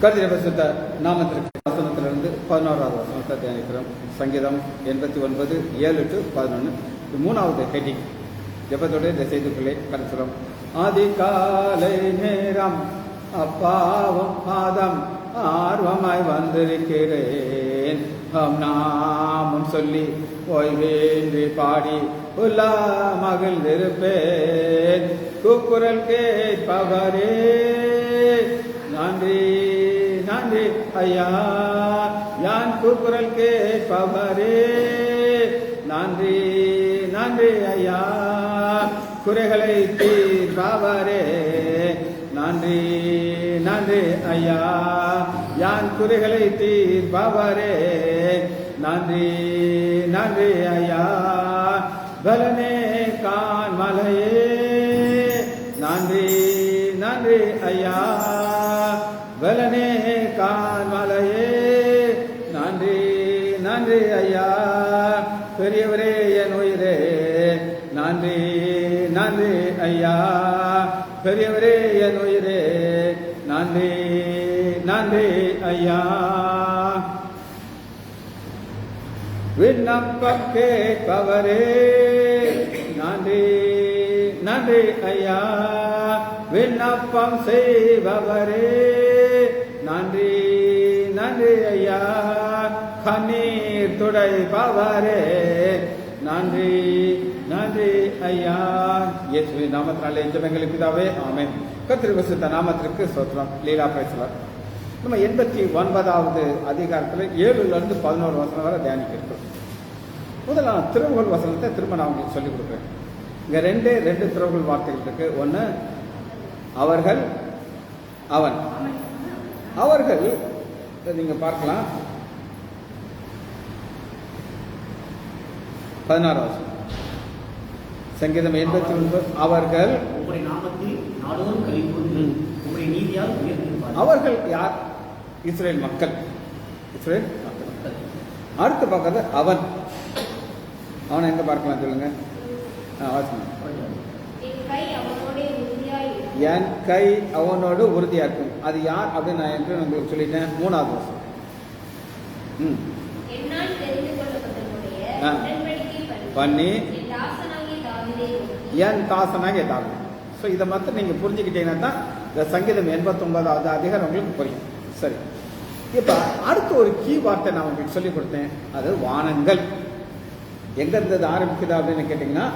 கர்த்தருடைய பரிசுத்த நாமத்திற்கு வசனத்திலிருந்து 11வது வசனத்தை தியானிக்கிறோம். சங்கீதம் 89 7 to 11. மூணாவது ஹெட்டிங். ஜெபத்தோடு இந்த செய்திக்குள்ளே கருத்துறோம். அதிகாலை நேரம் அப்பாவும் பாதம் ஆர்வமாய் வந்திருக்கிறேன். நாமும் சொல்லி ஓய்வேன்றி பாடி உலா மகிழ்ந்திருப்பேன். கூக்குரல் கேட்பவரே நன்றி நன்றி ஐயா, யான் கூக்குரல் கேட்பவரே நன்றி நன்றி ஐயா, குறைகளை தீர்ப்பவரே நன்றி நன்றி ஐயா, யான் குறைகளை தீர்ப்பவரே நன்றி நன்றி ஐயா, பலனே கான்மலையே நன்றி நன்றி ஐயா, பலனே கான்மலையே நன்றி நன்றி ஐயா, பெரியவரே என் உயிரே நன்றி நன்றி ஐயா, பெரியவரே என் உயிரே நன்றி நன்றி ஐயா. விண்ணப்பம் கேட்பவரே நன்றி நன்றி ஐயா, விண்ணப்பம் செய்பவரே நன்றி நன்றி ஐயா, கண்ணீர் துடைப்பவரே நன்றி நன்றி ஐயா. இயேசுவின் நாமத்தினாலே ஜெபங்கள் பிதாவே, ஆமென். கர்த்தருடைய பரிசுத்த நாமத்திற்கு ஸ்தோத்திரம். லீலா பேசலாம். நம்ம 89வது அதிகாரத்தில் 7 to 11 வசனம் வரை தியானிக்க இருக்கிறோம். முதல்ல நான் திருவுகள் வசனத்தை திரும்ப நான் உங்களுக்கு சொல்லிக் கொடுக்குறேன். இங்க ரெண்டு திருவுகள் வார்த்தைகள் இருக்கு. ஒன்று அவர்கள், அவன். அவர்கள் நீங்க பார்க்கலாம். 16வது வசனம் சங்கீதம் 89. அவர்கள் அவர்கள் யார்? இஸ்ரேல் மக்கள். இஸ்ரேல் மக்கள். அடுத்து பார்க்கறது அவன். அவனை எங்க பார்க்கலாம் சொல்லுங்க. என் கை அவனோடு உறுதியா இருக்கும். அது யார் அப்படின்னு நான் என்று உங்களுக்கு சொல்லிட்டேன். 3வது வருஷம் பண்ணி என் தாசனாக தாவி. ஸோ இதை மட்டும் நீங்க புரிஞ்சுக்கிட்டீங்கன்னா தான் இந்த சங்கீதம் 89வது அதிகாரம் உங்களுக்கு புரியும். சரி, இப்ப அடுத்த ஒரு கீ வார்த்தை நான் உங்களுக்கு சொல்லிக் கொடுத்தேன். அது வானங்கள். எங்க இருந்தது ஆரம்பிக்குது அப்படின்னு கேட்டீங்கன்னா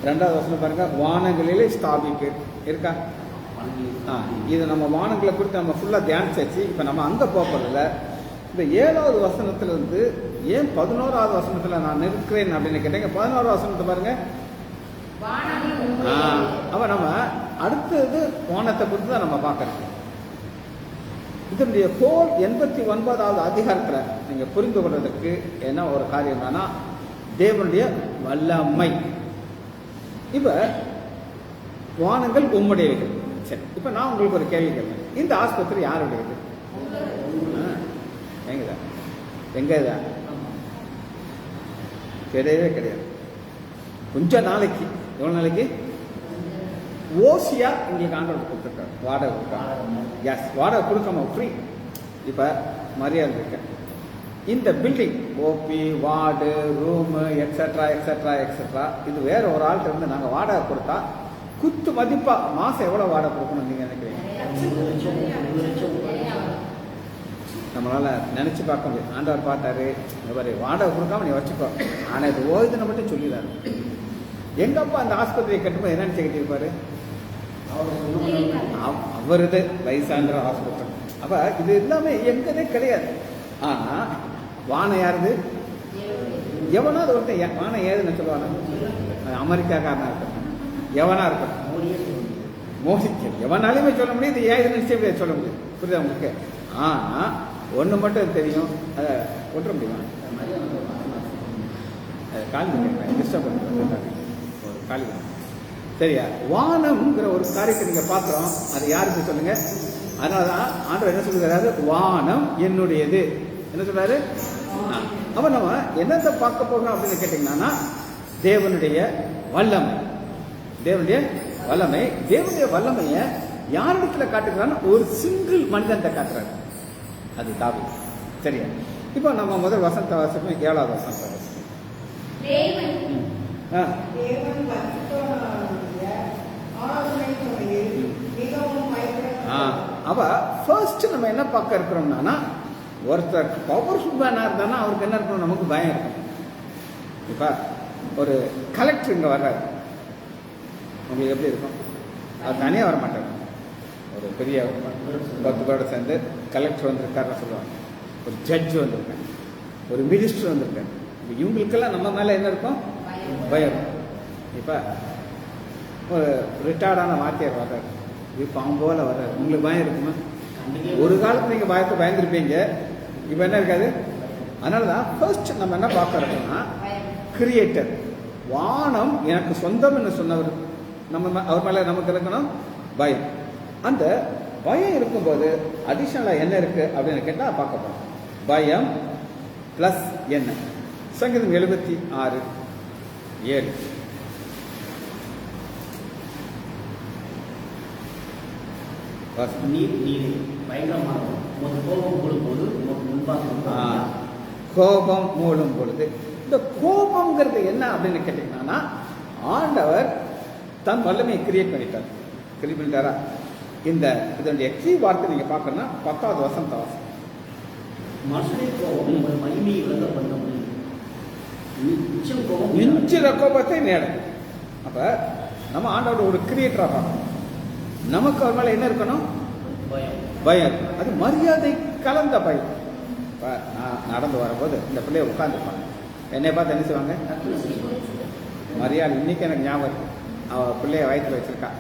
2வது வசனம் பாருங்க. வானங்களிலே ஸ்தாபிக்கு இருக்கா? இது நம்ம வானங்களை குறித்து நம்ம ஃபுல்லா தியானிச்சாச்சு. இப்ப நம்ம அங்க போறதில்ல. இந்த 7வது வசனத்துல இருந்து ஏன் 11வது வசனத்துல நான் நிற்கிறேன் அப்படின்னு கேட்டீங்க. 11வது வசனத்தை பாருங்க. அப்ப நம்ம அடுத்தது வானத்தை குறித்து தான் நம்ம பார்க்கறோம். இதனுடைய கோல் 89வது அதிகாரத்துல நீங்க புரிந்து கொள்றதுக்கு என்ன ஒரு காரியம் என்னன்னா தேவனுடைய வல்லமை. இப்ப வானங்கள் உம்முடையவைகள். சரி, இப்ப நான் உங்களுக்கு ஒரு கேள்வி கேட்கிறேன். இந்த ஆஸ்பத்திரி யாருடையது? எங்க கிடையவே கிடையாது. கொஞ்ச நாளைக்கு, எவ்வளவு நாளைக்கு ஓசியா எங்களுக்கு ஆண்டவர் கொடுத்துருக்காரு. வாடகை கொடுக்காம, எஸ், வாடகை கொடுக்காம ஃப்ரீ. இப்ப மரியாதை இருக்க இந்த building OP, ward, room, etcetera etcetera etcetera, இது வேற ஒரு ஆள்கிட்ட இருந்து நாங்கள் வாடகை கொடுத்தா குத்து மதிப்பா மாசம் எவ்வளவு வாடகை கொடுக்கணும் நீங்க நினைக்கிறீங்க? நம்மளால நினைச்சு பார்க்க முடியும். ஆண்டவர் பார்த்தாரு, வாடகை கொடுக்காம நீ வச்சுக்கோ, ஆனா இது ஓய்துன்னு மட்டும் சொல்லிடாரு. எங்க அப்பா அந்த ஆஸ்பத்திரியை கட்டும்போது என்ன நினைச்சுக்கிட்டு அவருது வயசான்ற ஹாஸ்பிட்டல். அப்ப இது எல்லாமே எங்கதே கிடையாது. ஆனா வானம் யாருது? எவனாவது ஒருத்தன் வானம் ஏதுன்னு சொல்லுவாங்க. அமெரிக்காக்காரனா இருக்கட்டும், எவனா இருக்கட்டும், மோதிக்க எவனாலுமே சொல்ல முடியும். இது ஏதுன்னு நிச்சயம் சொல்ல முடியும். புரியுதா உங்களுக்கு? ஆனா ஒண்ணு மட்டும் தெரியும், அதை ஒட்ட முடியுமா? காலி டிஸ்டர்ப் பண்ணுறேன். காலி சரியா? வானம்ங்கிற ஒரு காரியத்தை நீங்க பாக்குறோம். அது யாருக்கு சொல்லுங்க? அதனாலதான் ஆண்டவர் என்ன சொல்லுகிறாரு? வானம் என்னுடையது. என்ன சொல்றாரு? அப்ப நம்ம என்னத்தை பார்க்க போகிறோம் அப்படின்னு கேட்டீங்கன்னா தேவனுடைய வல்லமை. தேவனுடைய வல்லமை. தேவனுடைய வல்லமைய யாரிடத்துல காட்டுகிறான்னு ஒரு சிங்கிள் மனிதன்கிட்ட காட்டுறாரு. அது தாவீது. சரியா? இப்போ நம்ம முதல் வசனத்தை வாசிப்போம். 7வது வசனத்தை வாசிப்போம். அவ ஃபர்ஸ்ட் நம்ம என்ன பார்க்க இருக்கிறோம்னா, ஒருத்தர் பவர்ஃபுல் மேனா இருந்தானா அவருக்கு என்ன இருக்கணும்? நமக்கு பயம் இருக்கும். இப்ப ஒரு கலெக்டர் இங்க வர்றாரு, உங்களுக்கு எப்படி இருக்கும்? அவர் தனியாக வர மாட்டார். ஒரு பெரிய 10 பேரோட சேர்ந்து கலெக்டர் வந்திருக்காருன்னு சொல்லுவாங்க. ஒரு ஜட்ஜ் வந்திருக்காங்க, ஒரு மினிஸ்டர் வந்திருக்காரு. இவங்களுக்கெல்லாம் நம்ம மேலே என்ன இருக்கும்? பயம். இப்போ ஒரு ரிட்டையர்டான வாத்தியார் வர்றாரு, இது பாம்போல வர்றாரு, உங்களுக்கு பயம் இருக்குமா? ஒரு காலத்தில் நீங்கள் பயந்துருப்பீங்க, இப்போ என்ன இருக்காது. அதனால தான் ஃபர்ஸ்ட் நம்ம என்ன பார்க்கறோம்னா, கிரியேட்டர், வானம் எனக்கு சொந்தம் என்று சொன்னவர், நம்ம அவர் மேலே நமக்கு இருக்கணும் பயம். அந்த பயம் இருக்கும்போது அடிஷனலாக என்ன இருக்கு அப்படின்னு கேட்டால் பார்க்க போறோம். பயம் பிளஸ் என்ன? சங்கீதம் 76:7. கோபம் மூடும் பொழுது, இந்த கோபம்ங்கிறது என்ன அப்படின்னு கேட்டீங்கன்னா, ஆண்டவர் தன் வல்லமையை கிரியேட் பண்ணிட்டாரா? இந்த இதனுடைய எக்ஸி வார்த்தை நீங்க பார்க்கணும்னா 10வது வசனத்தை வாசி. மனுஷனை கோபம் ஒரு மகிமையை விளங்க பண்ண முடியும். மிஞ்சிற கோபத்தை நேடும். அப்ப நம்ம ஆண்டோட ஒரு கிரியேட்டரா பார்க்கணும். நமக்கு அவர் மேல என்ன இருக்கணும்? பயம். அது மரியாதை கலந்த பயம். இப்ப நான் நடந்து வரும்போது இந்த பிள்ளைய உட்காந்துருப்பாங்க, என்னை பார்த்து என்ன செய்வாங்க? மரியாதை. இன்னைக்கு எனக்கு ஞாபகம் இருக்கு, அவ பிள்ளைய வயிற்றுல வச்சிருக்கா.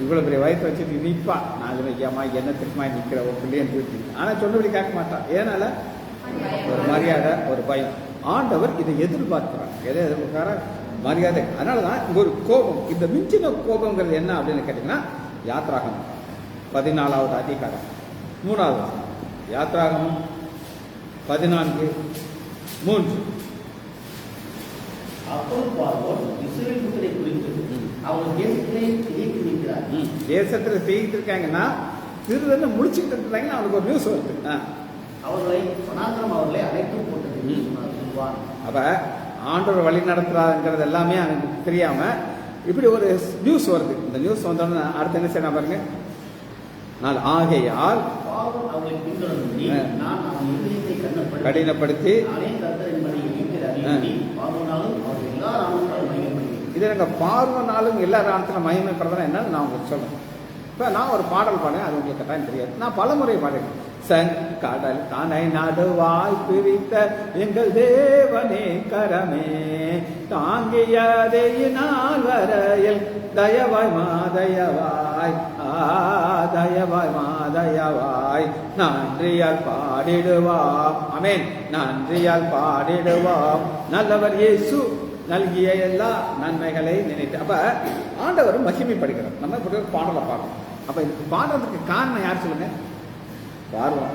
இவ்வளவு பெரிய வயிற்று வச்சுட்டு நிற்பா. நான் ஐயாமா என்ன திருப்பமா நிற்கிற ஒரு பிள்ளையன்னு தூக்கி. ஆனால் சொன்னபடி கேட்க மாட்டான். ஏனால ஒரு மரியாதை, ஒரு பயம். ஆண்டவர் இதை எதிர்பார்க்கிறார். எதை எதிர்பார்க்கிறார? மரியாதை. அதனால தான் இங்க ஒரு கோபம். இந்த மிஞ்சின கோபங்கிறது என்ன அப்படின்னு கேட்டீங்கன்னா, யாத்ராகமம் 14வது அதிகாரம் 3வது. யாத்ராகமம் 14:3. அப்போது பார்வோன் இஸ்ரவேல் புத்திரை குறித்து அவர் தேசத்திலே திகைத்து நிற்கிறார். தேசத்துல திகைத்து இருக்காங்கன்னா, திருடன்னு முடிச்சுக்கிட்டு இருக்காங்கன்னா அவனுக்கு ஒரு நியூஸ் வருது. அவர்களை வனாந்தரம் அவர்களை அழைத்து போட்டது. அப்ப ஆண்டவர் வழி நடத்துறாங்கிறது எல்லாமே அவனுக்கு தெரியாம இப்படி ஒரு நியூஸ் வருது. இந்த நியூஸ் வந்தோடனே அடுத்து என்ன செய்யணும் பாருங்க. நான் ஆகையால் அவர்களை பின்தொடர்ந்து நான் அவன் இதயத்தை கடினப்படுத்தி இதை நாங்கள் பார்வனாலும் எல்லா ராணத்திலும் மகிமைப்படுறதா என்னன்னு நான் உங்களுக்கு சொல்றேன். இப்போ நான் ஒரு பாடல் பாடுறேன், அது உங்களுக்கு கட்டாயம் தெரியாது. நான் பலமுறை பாடுறேன். கடல் தனை நடுவாய் பிரித்த எங்கள் தேவனே கரமே தாங்கியதையினால் வரையில் தயவாய் மாதயவாய் தயவாய் மாதயவாய் நன்றியால் பாடிடுவாம். ஆமென். நன்றியால் பாடிடுவாம். நல்லவர் இயேசு நல்கிய எல்லா நன்மைகளை நினைத்து. அப்ப ஆண்டவர் மகிமைப்படுகிறார். நம்ம இப்படி ஒரு பாடலை பாடுறோம். அப்ப இதுக்கு பாடுறதுக்கு காரணம் யார் சொல்லுங்க? பார்வன்.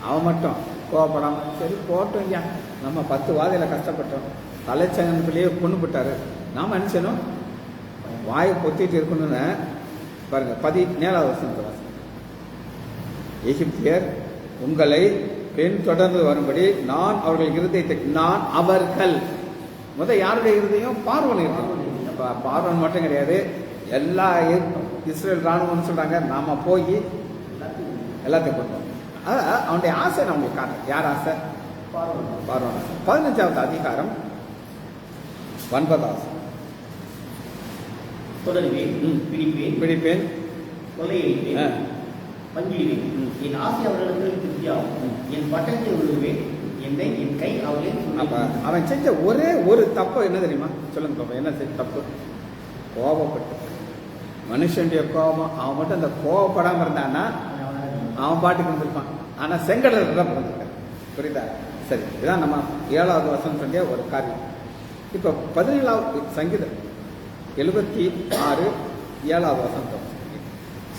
அவன் மட்டும் கோவப்படாம சரி போட்டோம் ஐயா, நம்ம 10 வாதையில கஷ்டப்பட்டோம், தலைச்சங்கன்பிள்ளையே கொண்டு போட்டாரு, நாம என்ன செய்யணும்? வாயை பொத்திட்டு இருக்கணும்னு பாருங்க. 17வது வசனத்தை எகிப்தியர் உங்களை பின் தொடர்ந்து வரும்படி நான் அவர்கள் இருதயத்தை நான் அவர்கள் யாருடைய இருதயம்? பார்வன் இருக்கும். பார்வன் மட்டும் கிடையாது, எல்லா இஸ்ரேல் ராணுவம்னு சொல்றாங்க. நாம போய் எல்லாத்தையும் கொடுத்தோம். அதான் அவனுடைய ஆசை நான் உங்களுக்கு காட்டுறேன். யார் ஆசை? பார்வன். 15வது அதிகாரம் 9வது. பிடிப்பேன், கொள்ளையடிப்பேன், பங்கிடுவேன், என் ஆசை அவர்களுக்கு திருப்தியாகும், என் பட்டத்தை விடுவேன், என்னை என் கை அவளே. அப்ப அவன் செஞ்ச ஒரே ஒரு தப்பு என்ன தெரியுமா? சொல்லுங்க பாப்பா, என்ன செஞ்ச தப்பு? கோபப்பட்டு. மனுஷனுடைய கோபம். அவன் மட்டும் அந்த கோபப்படாம இருந்தான்னா அவன் பாட்டுக்கு இருந்திருப்பான். ஆனா செங்கடல் தான் பிறந்திருக்கான். புரியுதா? சரி, இதுதான் நம்ம 7வது வசனம் சொல்லிய ஒரு காரியம். இப்ப 17வது சங்கீதம் 76 7வது வசனம்.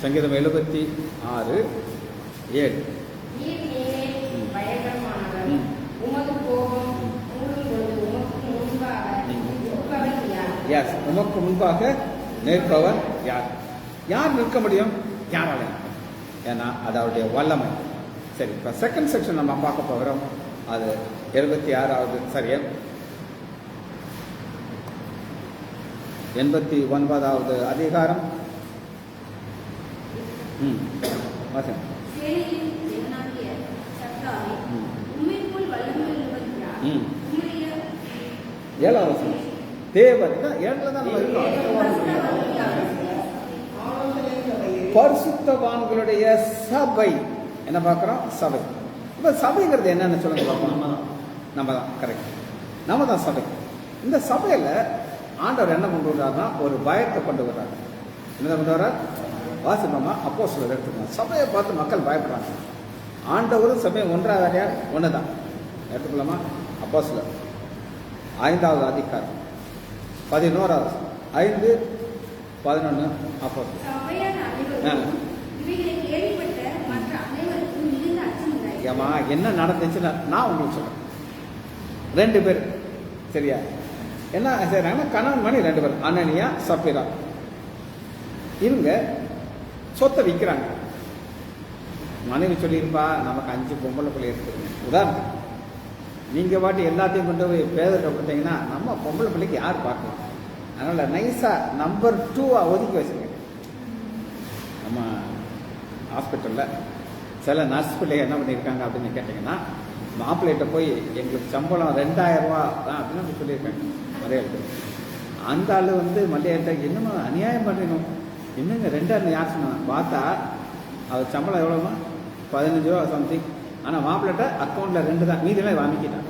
சங்கீதம் 76:7. உமக்கு முன்பாக நிற்பவன் யார்? யார் நிற்க முடியும்? யாராலையும். ஏன்னா அது அவருடைய வல்லமை. சரி, இப்போ செகண்ட் செக்ஷன் நம்ம பார்க்க போகிறோம். அது 76வது சரி 89வது அதிகாரம். வாசம். சேனையின் தேவனாகிய கர்த்தாவே, உம்மைப்போல் வல்லமையுள்ளவர் யார்? உம்முடைய 7வது வசனம். தேவன் தான் 7ல தான் நம்ம இருக்கோம். பரிசுத்தவான்களுடைய சபை என்ன பார்க்குறோம்? சபை. இப்போ சபைங்கிறது என்னன்னு சொல்லுங்க பார்ப்போம். நம்ம தான் கரெக்ட், நம்ம தான் சபை. இந்த சபையில் ஆண்டவர் என்ன கொண்டு வர்றாருன்னா ஒரு பயத்தை கொண்டு வர்றாரு. என்ன கொண்டு வர்றார்? வாசிப்போமா? அப்போஸ்தலர் எடுத்துக்கணும். சபையை பார்த்து மக்கள் பயப்படுறாங்க. ஆண்டவரும் சபையும் ஒன்றாக ஒன்று தான். எடுத்துக்கலாமா? அப்போஸ்தலர் 5வது அதிகாரம் 11வது 5:11 அப்போஸ்தலர். சபையான அனைவரும் இவைகளை கேள்விப்பட்ட மற்ற அனைவருக்கும் மிகுந்த அச்சம் உண்டாயிற்று. ஏமா என்ன நடந்துச்சுன்னா நான் உங்களுக்கு சொல்றேன். 2 பேர் சரியா என்ன செய்யறாங்கன்னா, கணவன் மணி 2 பேர், அனனியா சப்பீரா. இவங்க சொத்தை விற்கிறாங்க. மனைவி சொல்லியிருப்பா, நமக்கு 5 பொம்பளை பிள்ளை இருக்குதுங்க. உதாரணம், நீங்க பாட்டு எல்லாத்தையும் கொண்டு போய் பேதத்தை கொடுத்தீங்கன்னா நம்ம பொம்பளை பிள்ளைக்கு யார் பார்க்கலாம்? அதனால நைஸா நம்பர் 2 ஒதுக்கி வச்சுருங்க. நம்ம ஹாஸ்பிட்டல்ல சில நர்ஸ் பிள்ளைங்க என்ன பண்ணியிருக்காங்க அப்படின்னு கேட்டிங்கன்னா, மாப்பிள்ளைகிட்ட போய் எங்களுக்கு சம்பளம் 2000 ரூபா தான் அப்படின்னு சொல்லியிருக்காங்க மலையாளத்தில். அந்த ஆள் மலையாட்ட என்னமா அநியாயம் பண்ணணும், இன்னுங்க 2000 யார் சொன்னாங்க? பார்த்தா அவர் சம்பளம் எவ்வளோமா? 15 ரூபா சம்திங். ஆனால் மாப்பிள்ளைட்ட அக்கௌண்ட்டில் 2 தான், மீதியெல்லாம் வாங்கிக்கிட்டான்.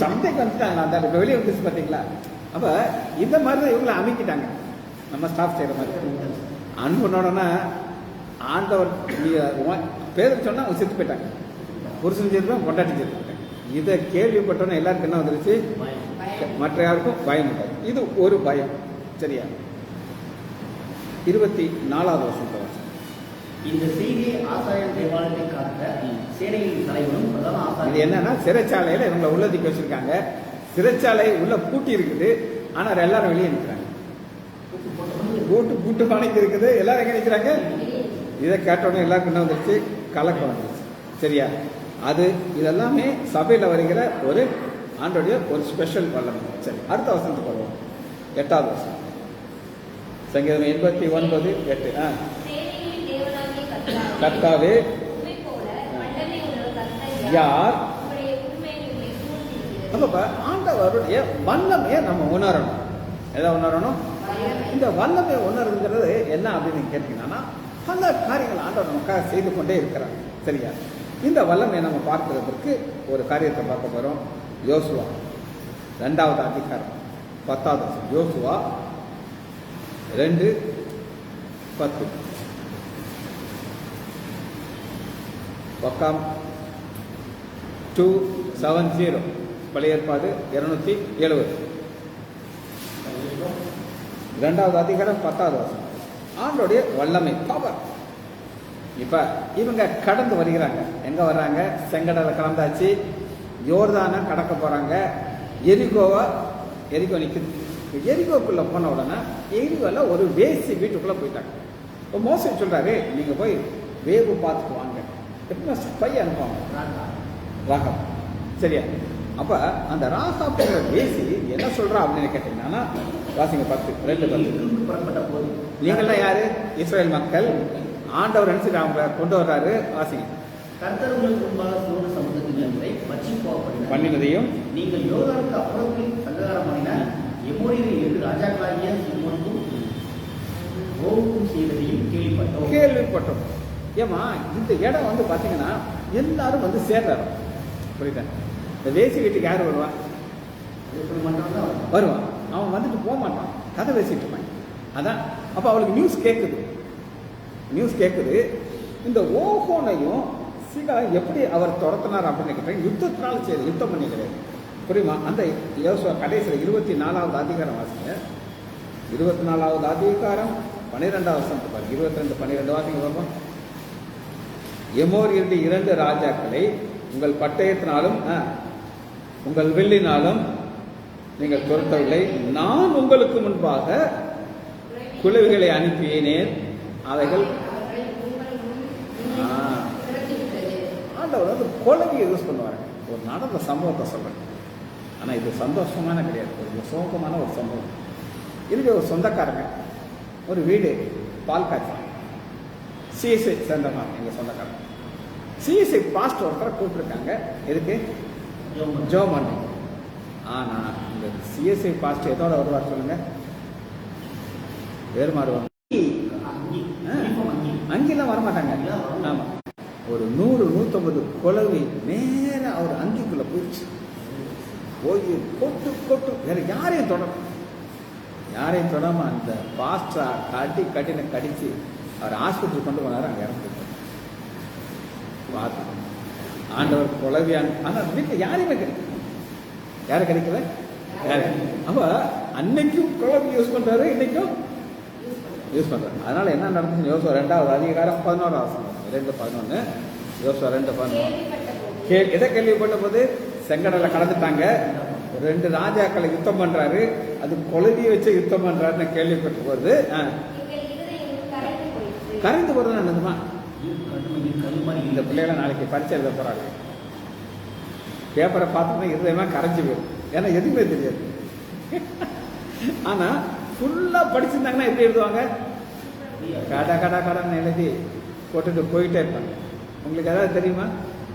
சந்தைக்கு வந்துட்டாங்க. அந்த இப்போ வெளியே வந்துச்சு பார்த்தீங்களா? அப்போ இந்த மாதிரி தான் இவங்களை அமைக்கிட்டாங்க. நம்ம ஸ்டாஃப் செய்கிற மாதிரி அன்புனோடனா ஆண்டவர் பேருக்கு சொன்னால் அவங்க செத்து போயிட்டாங்க. புருஷன் செத்துப்பேன், பொண்டாட்டி செத்து போயிட்டாங்க. இதை கேள்விப்பட்டோன்னா எல்லாருக்கும் என்ன வந்துருச்சு? மற்ற யாருக்கும் பயம் உண்டாது. இது ஒரு பயம். சரியா? 24வது வருஷம். இந்த செய்தியை ஆசாரியர் தேவாலயத்தை காத்த சேனையின் தலைவரும் பிரதான இது ஆசாரியர் என்னன்னா, சிறைச்சாலையில இவங்களை உள்ளதுக்கு வச்சிருக்காங்க. சிறைச்சாலை உள்ள பூட்டி இருக்குது, ஆனால் எல்லாரும் வெளியே நிற்கிறாங்க. பூட்டு பானைக்கு இருக்குது, எல்லாரும் எங்க நிற்கிறாங்க? இதை கேட்டோடனே எல்லாருக்கும் என்ன வந்துருச்சு? கலக்கம் வந்துருச்சு. சரியா? அது இதெல்லாமே சபையில் வருகிற ஒரு ஆண்டோடைய ஒரு ஸ்பெஷல் வல்லமை. சரி, அடுத்த வசனத்துக்கு வருவோம். 8வது வசனம். சங்கீதம் 89:8. சேனையின் தேவனாகிய கர்த்தாவே, உம்மைப்போல வல்லமையுள்ளவர் கர்த்தர் யார்? உம்முடைய உண்மை உம்மை சூழ்ந்திருக்கிறது. அப்ப ஆண்டவருடைய வல்லமையை நம்ம உணரணும். எதை உணரணும்? இந்த வல்லமை உணர்வுங்கிறது என்ன அப்படின்னு கேட்டீங்கன்னா, பல காரியங்கள் ஆண்டவர் நமக்காக செய்து கொண்டே இருக்கிறார். சரியா? இந்த வல்லமையை நம்ம பார்க்கிறதுக்கு ஒரு காரியத்தை பார்க்க போறோம். யோசுவா 2வது அதிகாரம் 10வது வசனம். யோசுவா 2:10. பக்கம் 270. பழைய ஏற்பாடு 270. 2வது அதிகாரம் 10வது வசனம். ஆண்டோடைய வல்லமை, பவர். இப்ப இவங்க கடந்து வருகிறாங்க. எங்க வர்றாங்க? செங்கடலை கடந்தாச்சு, யோர்தானை கடக்க போறாங்க. எரிகோ நிக்குது. எரிகோக்குள்ள போன உடனே எரிகோல ஒரு வேசி வீட்டுக்குள்ள போயிட்டாங்க. இப்போ மோசே சொல்றாரு, நீங்க போய் வேவு பார்த்துட்டு வாங்க. எப்படின்னா ஸ்பை அனுப்புவாங்க, ராகம். சரியா? அப்ப அந்த ராகாப்புங்கிற வேசி என்ன சொல்றா அப்படின்னு கேட்டீங்கன்னா, வாசிங்க 10:2 புறப்பட்ட போது நீங்கள்லாம் யாரு? இஸ்ரேல் மக்கள். ஆண்டவர் நினைச்சிட்டு அவங்க கொண்டு வர்றாரு. வாசிங்க. கர்த்தர் உங்களுக்கு முன்பாக சூழ்நிலை சமுத்திரத்தை வச்சு பண்ணினதையும் நீங்கள் யோர்தானுக்கு அப்புறத்தில் சங்ககாரம் பண்ணின எமோரியரை 7 ராஜாக்களாகிய சீமோனுக்கும் ஓவுக்கும் செய்ததையும் கேள்விப்பட்டோம். ஏமா இந்த இடம் பாத்தீங்கன்னா எல்லாரும் சேர்றாரு. புரியுதா? இந்த வேசி வீட்டுக்கு யார் வருவான்? வருவான். அவன் வந்துட்டு போக மாட்டான், கதை பேசிட்டு இருப்பான். அதான் அப்ப அவளுக்கு நியூஸ் கேட்குது. இந்த ஓஹோனையும் சீக்கிரம் எப்படி அவர் துரத்தினார் அப்படின்னு கேட்டேன். யுத்தத்தினால செய்யுது, யுத்தம் பண்ணி கிடையாது. புரியுமா? அந்த யோசுவா கடைசியில் 24வது அதிகாரம் வாசிங்க. 24வது அதிகாரம் 12வது வசனத்தை பாருங்க. 22:12 வாசிங்க பார்ப்போம். எமோரியருடைய 2 ராஜாக்களை உங்கள் பட்டயத்தினாலும் உங்கள் வில்லினாலும் நீங்கள் துரத்தவில்லை. நான் உங்களுக்கு முன்பாக குளவிகளை அனுப்பினேன், அவைகள் ஆண்டவர் வந்து குளவியை யூஸ் பண்ணுவார். ஒரு நடந்த சம்பவத்தை சொல்றேன், ஆனால் இது சந்தோஷமான கிடையாது, ஒரு சோகமான ஒரு சம்பவம். இதுக்கு ஒரு சொந்தக்காரங்க ஒரு வீடு பால் காய்ச்சல் சிஎஸ்ஐ சேர்ந்தவங்க எங்கள் சொந்தக்காரங்க. சிஎஸ்ஐ பாஸ்ட் ஒருத்தரை கூப்பிட்டுருக்காங்க. எதுக்கு? ஜோமன். ஆனால் இந்த சிஎஸ்ஐ பாஸ்ட் எதோட வருவார் சொல்லுங்க? வேறு மாறுவாங்க. அங்கெல்லாம் வரமாட்டாங்க. ஆமாம், ஒரு 100-150 குளவி நேராக அவர் அங்கிக்குள்ளே போயிடுச்சு. போய் கொட்டு கொட்டு, வேற யாரையும் தொடாம அந்த பாஸ்டா கட்டின கடிச்சு அவர் ஆஸ்பத்திரி கொண்டு போனார். அங்கே இறந்து பார்த்தோம். ஆண்டவர் குளவியான். ஆனால் வீட்டில் யாரையுமே கிடைக்கல. யாரும் கிடைக்கல. யாரு? அப்ப அன்னைக்கும் குளவி யூஸ் பண்றாரு, இன்னைக்கும் யூஸ் பண்றாரு. அதனால என்ன நடந்துச்சு? யோசுவா 2வது அதிகாரம் 11வது வசனம், 2:11. யோசுவா 2:11. எதை கேள்விப்பட்ட போது செங்கடலை கடந்துட்டாங்க. 2 ராஜாக்களை யுத்தம் பண்றாரு, அது குளவியை வச்சு யுத்தம் பண்றாருன்னு கேள்விப்பட்ட போது கரைந்து போறது நல்லதுமா? இந்த பிள்ளைகளை நாளைக்கு பரிச்சை எழுத போறாங்க. பேப்பரை பார்த்தோம்னா இருதயமா கரைஞ்சி போயிடும், ஏன்னா எதுவுமே தெரியாது. ஆனா ஃபுல்லா படிச்சிருந்தாங்கன்னா எப்படி எழுதுவாங்க? கடான்னு எழுதி போட்டுட்டு போயிட்டே இருப்பாங்க. உங்களுக்கு ஏதாவது தெரியுமா?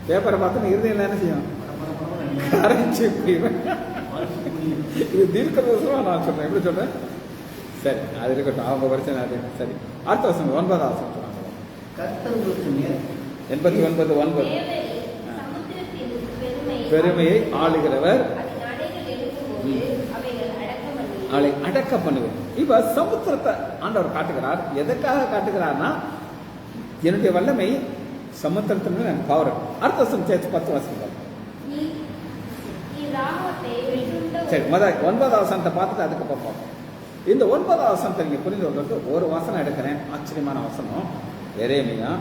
பேப்பரை பார்த்தோன்னா இருதயம் என்ன செய்யும்? கரைஞ்சி போயிடும். இது தீர்க்கதரிசனமா நான் சொல்றேன். எப்படி சொல்றேன்? சரி, அது இருக்கட்டும், அவங்க பிரச்சனை அது. சரி, அடுத்த வசனம் 9வது வசனம் சொல்றாங்க. 89:9. பெருமையை ஆளுகிறவர் அவளை அடக்க பண்ணுவேன். இப்ப சமுத்திரத்தை ஆண்டவர் காட்டுகிறார். எதற்காக காட்டுகிறார்னா, என்னுடைய வல்லமை சமுத்திரத்தின் எனக்கு பவர். அடுத்த வருஷம் சேர்த்து 10 வசனம். சரி, 9வது வசனத்தை பார்த்துட்டு அதுக்கப்புறம் பார்ப்போம். இந்த 9வது வசனத்தை நீங்க புரிந்து கொள்றதுக்கு ஒரு வசனம் எடுக்கிறேன், ஆச்சரியமான வசனம். எரேமியா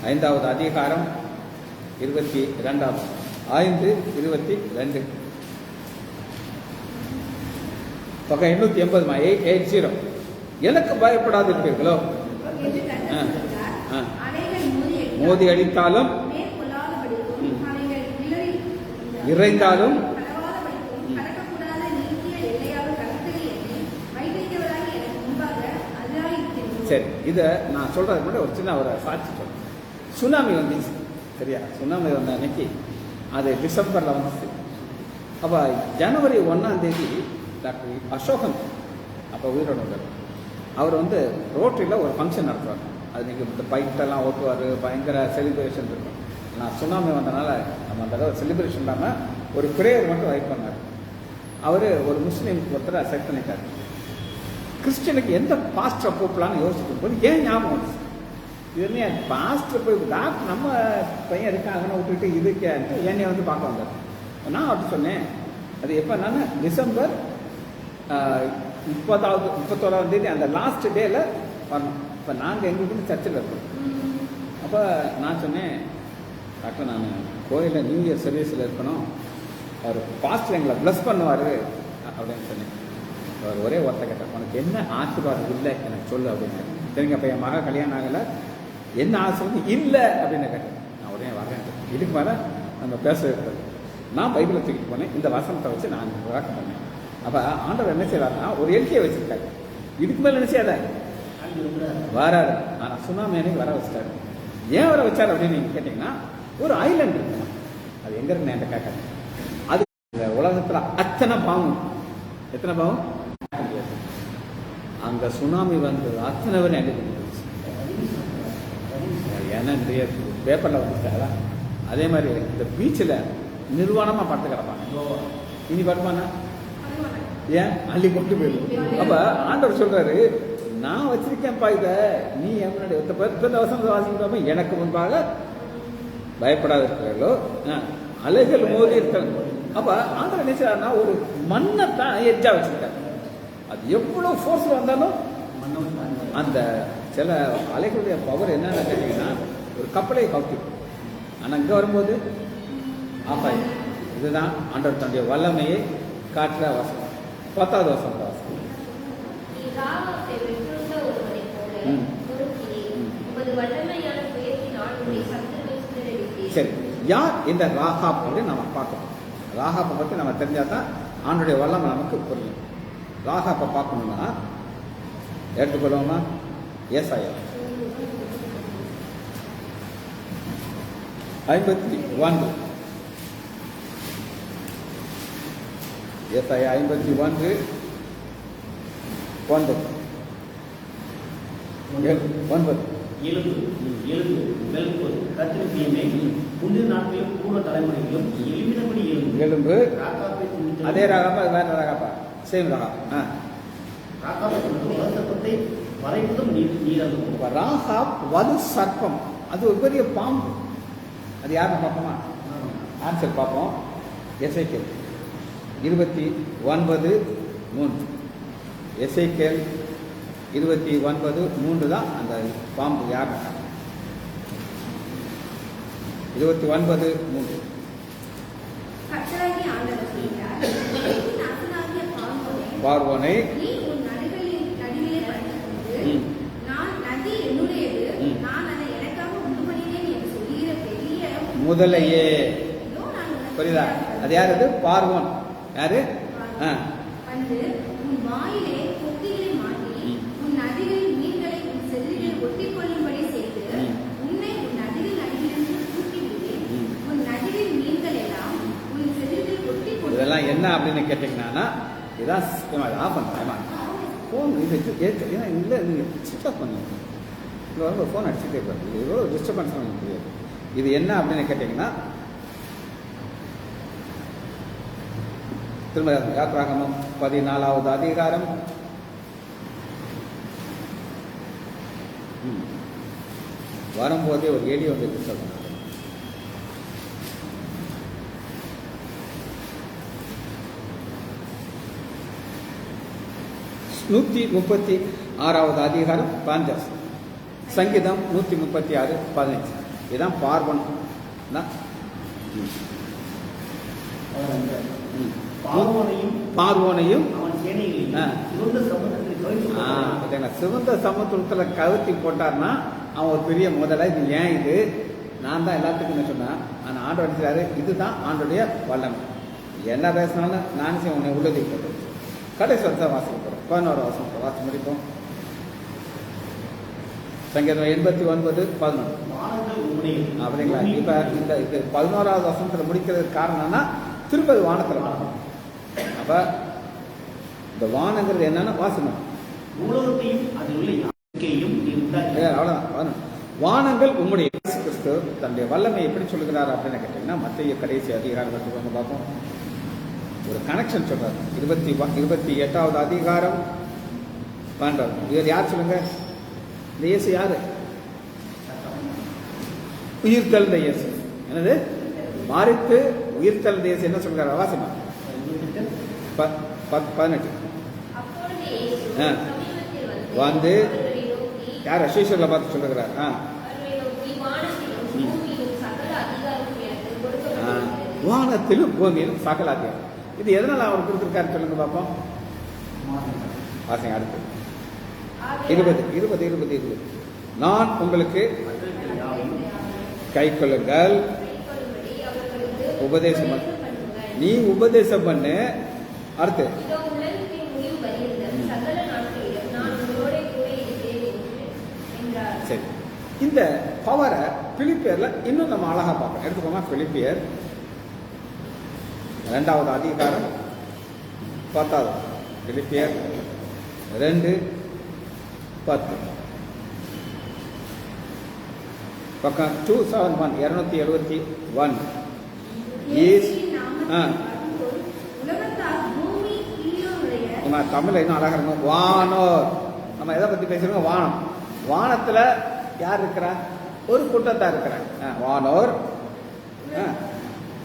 5வது அதிகாரம் 22 5:22. பக்கம் 880. எனக்கு பயப்படாது இருப்பீர்களோ? மோதி அடித்தாலும் இறைந்தாலும் சரி, இதை நான் சொல்றது கூட ஒரு சின்ன ஒரு சாட்சி சொல்றேன். சுனாமி வந்துச்சு, சரியா? சுனாமி வந்த அன்னைக்கு அது டிசம்பர்ல வந்துச்சு. அப்போ ஜனவரி 1ஆம் தேதி டாக்டர் அசோகன் அப்போ உயிரோடு வந்தார். அவர் வந்து ரோட்டரியில் ஒரு ஃபங்க்ஷன் நடத்துவார். அது நீங்கள் இந்த பைட்டெல்லாம் ஓட்டுவார், பயங்கர செலிப்ரேஷன் இருக்கும். நான் சுனாமி வந்தனால நம்ம அந்த அளவு செலிப்ரேஷன் இல்லாமல் ஒரு ப்ரேயர் மட்டும் வைப் பண்ணார். அவர் ஒரு முஸ்லீம் ஒருத்தரை செட் பண்ணிட்டார். கிறிஸ்டியனுக்கு எந்த பாஸ்டரை கூப்பிடலான்னு யோசிக்கும் போது ஏன் ஞாபகம் வந்துச்சு? இது என்ன பாஸ்டர் போய் டாக்டர் நம்ம பையன் இருக்காங்கன்னு விட்டுட்டு இதுக்கு என்னைய வந்து பார்க்க வந்தார். நான் அப்படி சொன்னேன். அது எப்போ என்னன்னா டிசம்பர் 31ஆம் தேதி அந்த லாஸ்ட் டேல வரணும். இப்போ நாங்கள் எங்களுக்கு சர்ச்சில் இருக்கோம். அப்போ நான் சொன்னேன், டாக்டர் நான் கோயிலில் நியூ இயர் சர்வீஸில் இருக்கணும், அவர் பாஸ்டர் எங்களை ப்ளஸ் பண்ணுவார் அப்படின்னு சொன்னேன். அவர் ஒரே ஒருத்த கேட்டார், உனக்கு என்ன ஆசீர்வாதம் இல்லை எனக்கு சொல்லு அப்படின்னு. சரிங்க, அப்போ என் மக கல்யாணம் ஆகலை, என்ன ஆசீர்வாதம் இல்லை அப்படின்னு கேட்டேன். நான் உடனே வரேன், இதுக்கு மேலே நம்ம பேச இருக்காது. நான் பைபிளை தூக்கிட்டு போனேன், இந்த வசனத்தை வச்சு நான் விளக்கம் பண்ணேன். அப்போ ஆண்டவர் என்ன செய்வார்னா ஒரு எழுச்சியை வச்சுருக்காரு. இதுக்கு மேலே என்ன செய்யாத வராரு. ஆனால் சுனாமி அன்னைக்கு வர வச்சிட்டாரு. ஏன் வர வச்சார் அப்படின்னு நீங்கள் கேட்டிங்கன்னா, ஒரு ஐலண்ட் இருக்கு, அது எங்கே இருக்குன்னு என்கிட்ட கேட்காது. அது இந்த உலகத்தில் அத்தனை பாவம், எத்தனை பாவம் அங்கே சுனாமி வந்து அத்தனை பேர் எங்கே ஏன்னா பேப்பரில் வந்துட்டாரா. அதே மாதிரி இந்த பீச்சில் நிர்வாணமாக படுத்து கிடப்பாங்க. இனி படுப்பானா? ஏன் அள்ளி கொண்டு போயிடும். அப்போ ஆண்டவர் சொல்றாரு, நான் வச்சிருக்கேன்ப்பா இதை, நீ என்னுடைய வசனத்தை வாசிக்காம எனக்கு முன்பாக பயப்படாத இருக்கிறார்களோ, அலைகள் மோதி இருக்காங்க. அப்ப ஆண்டவர் என்ன செய்யறாருன்னா ஒரு மண்ணை தான் எஜ்ஜா வச்சிருக்காரு. அது எவ்வளவு ஃபோர்ஸ் வந்தாலும் அந்த சில அலைகளுடைய பவர் என்னன்னு கேட்டீங்கன்னா ஒரு கப்பலை கவுத்தி, ஆனால் இங்கே வரும்போது ஆஃப் ஆகி. இதுதான் ஆண்டவர் தன்னுடைய வல்லமையை காட்டுற வசனம். 10வது வசனம் வாசம். ராகாபை வென்றுள்ள ஒருவனைப் போல ம். நொறுக்கினீர். ம். உமது வல்லமையான புயத்தினால் உம்முடைய சத்துருவை சிதறடித்தீர். சரி, யார் இந்த ராகாப் அப்படின்னு நம்ம பார்க்கணும். ராகாப்பை பற்றி நம்ம தெரிஞ்சால் தான் ஆண்டுடைய வல்லமை நமக்கு புரியும். ராகாப்பை பார்க்கணும்னா எடுத்துக்கொள்வோமா? ஏசாயா 51. ஏசாயா 51 9. எழுந்து எழுந்து மெல்கொள் கர்த்தரின் தீமை முந்தின நாட்களிலும் பூர்வ தலைமுறைகளிலும் எழுப்பினபடி எழுந்து எலும்பு ராகாபை துணித்து அதே ராகாப்பா வேற ராகாப்பா? சேம் ராகாப். ராகாபை துணித்து வருத்தத்தை வரைப்பதும் நீரலும் இப்ப ராகாப் வது சர்ப்பம், அது ஒரு பெரிய பாம்பு. அது யாருன்னு பார்ப்போமா? ஆன்சர் பார்ப்போம். எசேக்கியேல் 29:3. எசேக்கியேல் 29:3 தான் அந்த பாம்பு. யார்? 29:3. கர்த்தராகிய ஆண்டவர் சொல்கிறார், உலகின் அரசனாகிய பார்வோனை நீ உன் நடுகளின் நடுவிலே படுத்துக்கொண்டு, ம். நான் நதி என்னுடையது, ம். நான் அதை எனக்காக உண்டு பண்ணினேன் என்று சொல்லுகிற பெரிய முதலையே. இதோ நான் உனக்கு புரியுதா? அது யார்? அது பார்வோன். யாரு? வந்து உன் வாயிலே கொக்கிகளை மாட்டி, ம். உன் நதிகளில் மீன்களை உன் செதிலில் ஒட்டிக்கொள்ளும்படி செய்து, ம். உன்னை உன் நதிகளில் நடுவிலிருந்து கூட்டிவிடுவேன். ம். உன் நதிகளில் மீன்கள் எல்லாம் உன் செதிலில் ஒட்டிக்கொள்ளும். இதெல்லாம் என்ன அப்படின்னு கேட்டீங்கன்னா, இதான் ஆஃப் பண்ணுறேன் ஃபோன். இது ஏன்னா இல்லை, நீங்கள் சுவிச் ஆஃப் பண்ணுங்க. இங்கே வந்து ஃபோன் அடிச்சுட்டே இருப்பாரு. இது எவ்வளோ டிஸ்டர்பன்ஸ் நமக்கு புரியாது. இது என்ன அப்படின்னு கேட்டிங்கன்னா, திரும்ப யாத்ராகமம் 14வது அதிகாரம். வரும்போதே ஒரு எலி வந்து டிஸ்டர்ப் பண்ணாங்க. நூற்றி 36வது அதிகாரம் 15. சங்கீதம் 136:15. இதுதான் பார்வன் தான். பார்வோனையும் அவன் சேனைகளையும் சிவந்த சமுத்திரத்தில் கவிழ்த்து போட்டான். சிவந்த சமுத்திரத்தில் கவுத்தி போட்டார்னா அவன் ஒரு பெரிய முதல்ல. இது ஏன் இது? நான் தான் எல்லாத்துக்கும் என்ன சொன்னேன், ஆனால் ஆண்டு அடிச்சாரு. இதுதான் ஆண்டுடைய வல்லமை. என்ன பேசினாலும் நான் உன்னை உள்ளதை போட்டு கடைசி வருஷம் வாசிக்க போகிறோம். 11 வருஷம் வாசி முடிப்போம். சங்கீதம் 89:11. வானங்கள் உம்முடையது. அப்படிங்களா? இப்போ இந்த 11வது வருஷத்தில் முடிக்கிறதுக்கு காரணம்னா திரும்ப வானத்தில் வரணும். அப்போ இந்த வானங்கிறது என்னன்னா வாசனம். உலகத்தையும் அதில் உள்ள இயற்கையையும் நீ உண்டாக்கி. அவ்வளோதான். வானங்கள் உம்முடைய. இயேசு கிறிஸ்து தன்னுடைய வல்லமை எப்படி சொல்லுகிறார் அப்படின்னு கேட்டீங்கன்னா, மத்திய கடைசி அதிகாரம் வந்து பார்ப்போம். ஒரு கனெக்ஷன் சொல்றாரு. 28வது அதிகாரம் 12. இவர் யார் சொல்லுங்க? இந்த இயேசு யாரு? உயிர்த்தெழுந்த இயேசு. என்னது? மாறித்து உயிர்த்தெழுந்த இயேசு. என்ன சொல்கிறார்? வாசிமா 18. அப்பொழுது இயேசு ஆ. சமீபத்தில் வந்து அவர்களை நோக்கி யார்? அசீஷரில் பார்த்து சொல்லுகிறார். அவர்களை நோக்கி வானத்திலும் பூமியிலும் சகல அதிகாரமும் எனக்கு கொடுக்கப்பட்டிருக்கிறது. வானத்திலும் பூமியிலும் சகல அதிகாரம். இது எதனால் அவர் கொடுத்துருக்காரு சொல்லுங்க பார்ப்போம். வாசிங்க அடுத்து. 20. நான் உங்களுக்கு கை கொள்ளுங்கள், கைக்கொள்ளும்படி அவர்களுக்கு உபதேசம் பண்ணுங்கள். நீ உபதேசம் பண்ணு. அடுத்து இதோ உலகத்தின் முடிவு வருகிறது. சகல நாட்களிலும் நான் உங்களோட கூட இருக்கிறேன் என்றார். சரி, இந்த பவரை பிலிப்பியர்ல இன்னும் நம்ம அழகா பார்ப்போம். எடுத்துக்கோமா, பிலிப்பியர் 2வது அதிகாரம் 10. பிலிப்பியர் 2:10. பக்கம் 271. 271. இயேசுவின் நாமத்தில் ஆ. வரும்போது உலகத்தார் பூமி கீழோனுடைய நம்ம தமிழ்ல இன்னும் அழகா இருக்கும். வானோர். நம்ம எதை பத்தி பேசுறோம்? வானம். வானத்துல யார் இருக்கிறா? ஒரு கூட்டத்தார் இருக்கிறாங்க. வானோர்,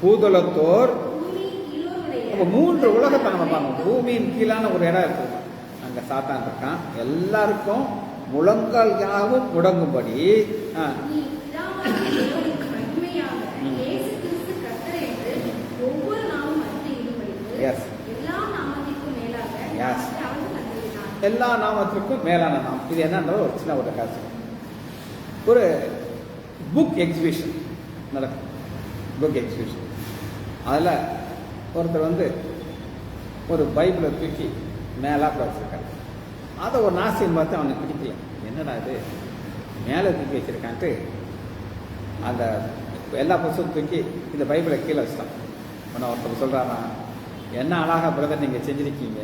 பூதலத்தோர். பூமி கீழோனுடைய அப்ப 3 உலகத்தை நம்ம பார்க்கணும். பூமியின் கீழான ஒரு இடம் இருக்கு. அங்க சாத்தான் இருக்கான். எல்லாருக்கும் முழங்கால் யாவும் முடங்கும்படி. நீ பிதாவாகிய தேவனுக்கு மகிமையாக இயேசு கிறிஸ்து கர்த்தர் என்று ஒவ்வொரு நாமும் அறிக்கையிடும்படிக்கு Yes. எல்லா நாமத்திற்கும் மேலாக Yes. அவருக்கு தந்தளினார். எல்லா நாமத்திற்கும் மேலான நாமம். இது என்னன்ற ஒரு சின்ன ஒரு காட்சி. ஒரு புக் எக்ஸிபிஷன் நடக்கும். புக் எக்ஸிபிஷன் அதில் ஒருத்தர் வந்து ஒரு பைபிளை தூக்கி மேலாக்க வச்சுருக்காரு. அதை ஒரு நாசியம் பார்த்து அவனுக்கு பிடிக்கல. என்னடா இது மேலே தூக்கி வச்சுருக்கான்ட்டு அந்த எல்லா புத்தகம் தூக்கி இந்த பைபிளை கீழே வச்சுட்டான். ஆனால் ஒருத்தர் சொல்கிறாரா, என்ன அழகா பிரதர் நீங்கள் செஞ்சுருக்கீங்க,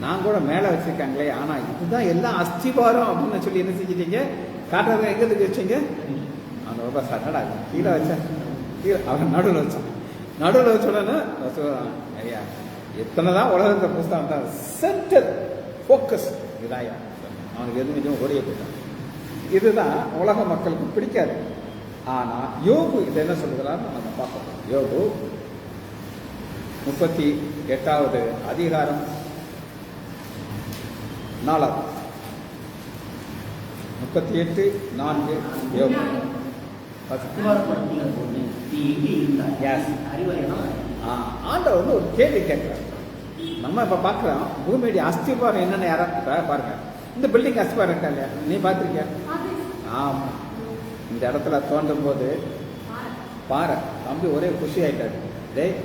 நான் கூட மேலே வச்சுருக்காங்களே, ஆனால் இதுதான் எல்லாம் அஸ்திபாரம் அப்படின்னு சொல்லி என்ன செஞ்சிட்டீங்க, காட்டுறதை எங்கே தூக்கி வச்சிங்க? அந்த ரொம்ப சட்டடா கீழே வச்சேன், கீழே அவன் நடுவில் வச்சான். நடுவில் வச்சோடனே ஐயா எத்தனை தான் உலகத்தை புஸ்தகம் தான் சென்டர் ஃபோக்கஸ் இதாயா, அவனுக்கு எது நிஜம் ஓடிய போயிட்டான். இதுதான் உலக மக்களுக்கு பிடிக்காது. ஆனால் யோபு இது என்ன சொல்லுகிறான்னு நம்ம பார்ப்போம். யோபு 38வது அதிகாரம் 4 38:4 யோபு. Yes. ஆண்டவர் வந்து ஒரு கேள்வி கேட்கிறார். நம்ம இப்ப பார்க்கிறோம் பூமியுடைய அஸ்திபாரம் என்னன்னு யாராவது பாருங்க. இந்த பில்டிங் அஸ்திபாரம் இருக்கா இல்லையா, நீ பார்த்திருக்கியா? ஆமா, இந்த இடத்துல தோண்டும் போது பாரு தம்பி ஒரே குஷி ஆயிட்டாரு. டேய்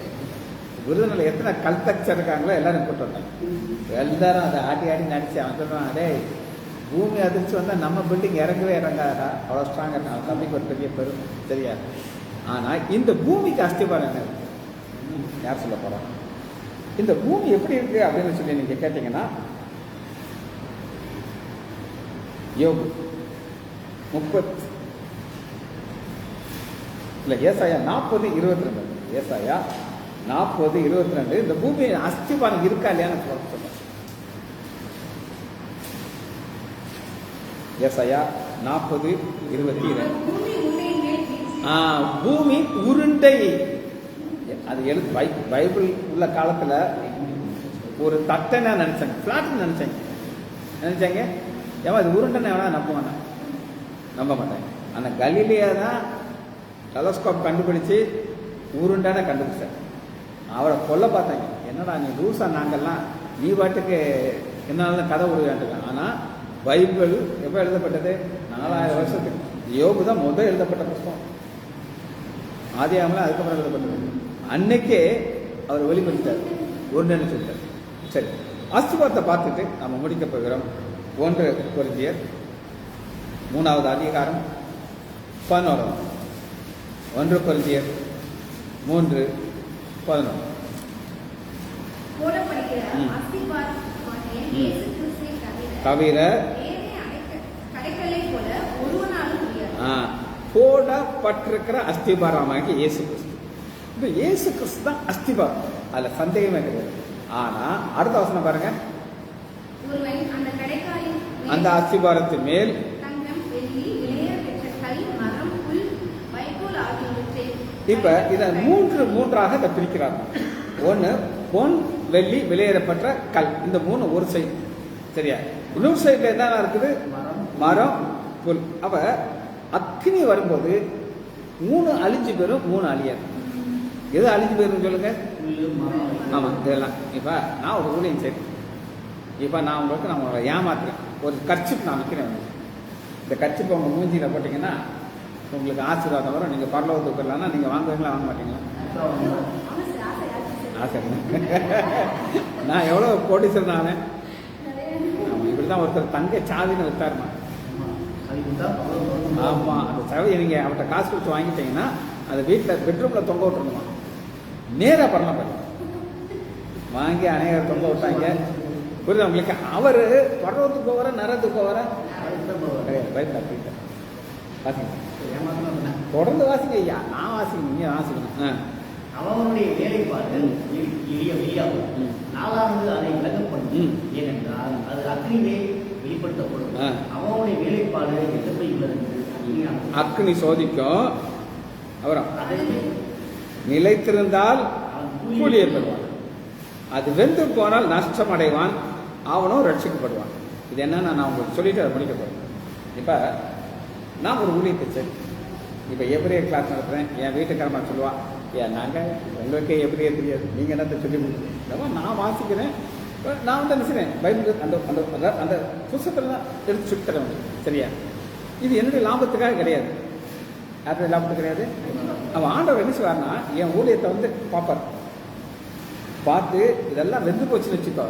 விருதுநகர்ல எத்தனை கல்தக்சர் இருக்காங்களோ எல்லாரும் கூட்டு வந்தாங்க. எல்லாரும் அதை ஆட்டி ஆட்டி நடிச்சு அவன் சொல்றான், டேய் பூமி அதிர்ச்சி வந்தால் நம்ம பில்டிங் இறங்கவே இறங்காதா, அவ்வளோ ஸ்ட்ராங்காக இருக்கான். தம்பிக்கு ஒரு பெரிய பெரும் தெரியாது. ஆனால் இந்த பூமிக்கு அஸ்திபாரம் என்ன யார் சொல்ல போகிறோம்? இந்த பூமி எப்படி இருக்கு அப்படின்னு சொல்லி நீங்கள் கேட்டீங்கன்னா, யோபு 30 இல்லை ஏசாயா 40:22 ஏசாயா 40:22 இந்த பூமி அஸ்திபாரம் இருக்கா இல்லையான்னு சொல்ல. ஏசாயா 40:22 பூமி உருண்டை. அது எழுத்து பைபிள் உள்ள காலத்துல ஒரு தட்டை நான் நினைச்சேன், பிளாட் நினைச்சாங்க. ஏமா அது உருண்டைன்னு வேணா நம்புவாங்க, நம்ப மாட்டாங்க. ஆனா கலிலியா தான் டெலஸ்கோப் கண்டுபிடிச்சு உருண்டைன்னு கண்டுபிடிச்சார். அவரை கொல்ல பார்த்தாங்க. என்னடா நீ லூசா, நாங்கள்லாம் நீ பாட்டுக்கு என்னால கதை விடுவேன். ஆனா பைபிள் எப்போ எழுதப்பட்டது? 4000 வருஷத்துக்கு. யோபு தான் முதல் எழுதப்பட்ட புத்தகம். ஆதியாகமம் அதுக்கப்புறம் எழுதப்பட்டது. அன்னைக்கே அவர் வெளிப்படுத்தார், ஒரு நினைச்சு சொல்லிட்டார். சரி, அஸ்திபாரத்தை பார்த்துட்டு நம்ம முடிக்க போகிறோம். 1 கொரிந்தியர் 3வது அதிகாரம் 11. 1 கொரிந்தியர் 3:11 தவிர போடப்பட்டிருக்கிற அஸ்திபாரமாக இயேசு கிறிஸ்து. இந்த இயேசு கிறிஸ்து தான் அஸ்திபாரம், அதுல சந்தேகமே கிடையாது. ஆனா அடுத்த வசனம் பாருங்க, அந்த அஸ்திபாரத்தின் மேல் இப்ப இத மூன்றாக இதை பிரிக்கிறார். ஒன்னு பொன் வெள்ளி விலையேறப்பட்ட கல், இந்த 3 ஒரு சைடு. சரியா? இன்னொரு சைடுல என்ன இருக்குது? மரம் புல். அப்ப அக்னி வரும்போது 3 அழிஞ்சு போயிரும், 3 அழியாது. எது அழிஞ்சு போயிரும் சொல்லுங்க? ஆமா, இதெல்லாம். இப்ப நான் ஒரு ஊழியம் சரி, இப்ப நான் உங்களுக்கு நான் உங்களை ஏமாத்துறேன். ஒரு கர்ச்சிப் நான் விற்கிறேன். இந்த கர்ச்சிப்பை உங்க மூஞ்சியில போட்டீங்கன்னா உங்களுக்கு ஆசீர்வாதம் வரும். நீங்க பரலோகத்துக்கு போயிடலாம்னா நீங்க வாங்குவீங்களா, வாங்க மாட்டீங்களா? ஆசை. நான் எவ்வளவு கோடீஸ்வரன் ஆனேன். இப்படிதான் ஒருத்தர் தங்க சாவின்னு வித்தாருமா. ஆமா, அந்த சாவியை நீங்க அவர்கிட்ட காசு கொடுத்து வாங்கிட்டீங்கன்னா அது வீட்டில் பெட்ரூம்ல தொங்க விட்டுருணுமா. நேரா பண்ணலாம் பாருங்க, வாங்கி அநேகர் தொங்க விட்டாங்க. புரியுது உங்களுக்கு? அவரு பரவத்துக்கு போகிற நரத்துக்கு போகிற தொடர்ந்து வாசிங்க ஐயா. நான் வாசிக்கணும், நீங்க வாசிக்கணும். அவனுடைய வேலைப்பாடு எளிய வெளியாகும். 4வது அதை விலகப்படும். ஏனென்றால் அது அக்னியிலே வெளிப்படுத்தப்படும். அவனுடைய வேலைப்பாடு எத்தனை உள்ளது? அக்னி சோதிக்கும். அப்புறம் நிலைத்திருந்தால் கூலியை பெறுவான். அது வெந்து போனால் நஷ்டம் அடைவான், அவனும் ரட்சிக்கப்படுவான். இது என்னன்னா நான் உங்களுக்கு சொல்லிட்டு அதை முடிக்க போறேன். இப்ப நான் ஒரு ஊழியத்தை சரி, இப்ப எப்ரியர் கிளாஸ் நடத்துறேன். என் வீட்டுக்காரமா சொல்லுவான், ஏன் நாங்க உங்களுக்கு எப்ரியர் தெரியாது, நீங்க என்னத்தை சொல்லி கொடுக்குறீங்க? நான் வாசிக்கிறேன், நான் வந்து என்ன செய்றேன், பைபிள் அந்த அந்த அந்த- அந்த புஸ்தகத்தில் தான் எடுத்து சுட்டுறேன். சரியா? இது என்னுடைய லாபத்துக்காக கிடையாது. யாருடைய லாபத்துக்கு கிடையாது. அவன் ஆண்டவர் என்ன செய்வார்னா, என் ஊழியத்தை வந்து பார்ப்பார். பார்த்து இதெல்லாம் வெந்து போச்சுன்னு வச்சுக்கோ,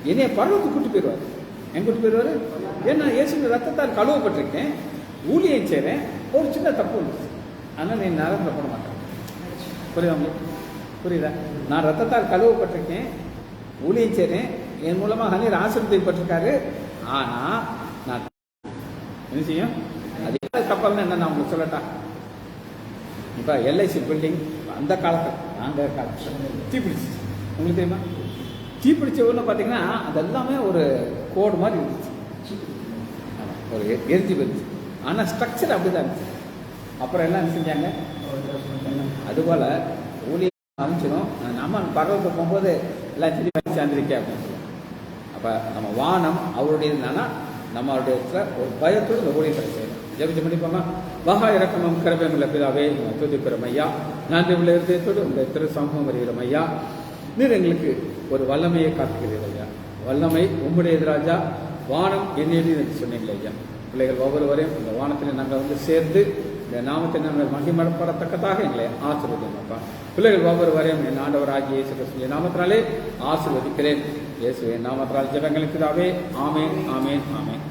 என்னைய பருவத்துக்கு கூட்டி போயிடுவார். எங்க கூட்டி போயிடுவாரு? ஏன்னா இயேசுவின் ரத்தத்தால் கழுவப்பட்டிருக்கேன், ஊழியம் செய்கிறேன், ஒரு சின்ன தப்பு வந்துச்சு, அதனால் நீ நரகத்தில் போட மாட்டேன். புரியுதா உங்களுக்கு? புரியுதா? நான் ரத்தத்தால் கழுவப்பட்டிருக்கேன், ஊழியம் செய்கிறேன், என் மூலமாக அநேகர் ஆசீர்வதிக்கப்பட்டிருக்காரு. ஆனால் நான் என்ன செய்யும்? அது என்ன தப்பல்னு என்ன நான் உங்களுக்கு சொல்லட்டா? இப்போ எல்ஐசி பில்டிங் அந்த காலத்தில், நாங்கள் காலத்தில் தீப்பிடிச்சு, உங்களுக்கு தெரியுமா? தீப்பிடிச்ச ஊரில் பார்த்தீங்கன்னா அதெல்லாமே ஒரு கோடு மாதிரி இருந்துச்சு. ஆமா, ஒரு எரிஞ்சு போயிருச்சு. ஆனால் ஸ்ட்ரக்சர் அப்படி தான் இருந்துச்சு. அப்புறம் எல்லாம் என்ன செஞ்சாங்க? அதுபோல் ஊழியம் ஆரம்பிச்சிடும். நம்ம பரவத்துக்கு போகும்போது எல்லாம் திரும்பி சேர்ந்துருக்கேன் அப்படின்னு சொல்லுவோம். அப்போ நம்ம வானம் அவருடைய என்னன்னா நம்மளுடைய ஒரு பயத்தோடு இந்த ஊழியத்தை செய்யணும். ஜெபிச்சு முடிப்போமா? மகா இறக்கமும் கிருபையுமுள்ள பிதாவே, துதிக்கிறோம் ஐயா. நன்றி உள்ள இருதயத்தோடு உங்கள் திரு சமூகம் வருகிறோம் ஐயா. நீர் எங்களுக்கு ஒரு வல்லமையை காட்டுகிறீர்கள் ஐயா. வல்லமை உம்முடைய ராஜா, வானம் என்னென்னு என்று சொன்னீங்களே ஐயா. பிள்ளைகள் ஒவ்வொருவரையும் இந்த வானத்தில் நாங்கள் வந்து சேர்ந்து இந்த நாமத்தை நாங்கள் மகிமைப்படத்தக்கதாக எங்களை ஆசீர்வதிப்பா. பிள்ளைகள் ஒவ்வொருவரையும் என் ஆண்டவராகிய இயேசு கிறிஸ்துவின் நாமத்தினாலே ஆசீர்வதிக்கிறேன். இயேசுவின் நாமத்தினால் ஜெபங்களுக்கு தாவே. ஆமேன், ஆமேன், ஆமேன்.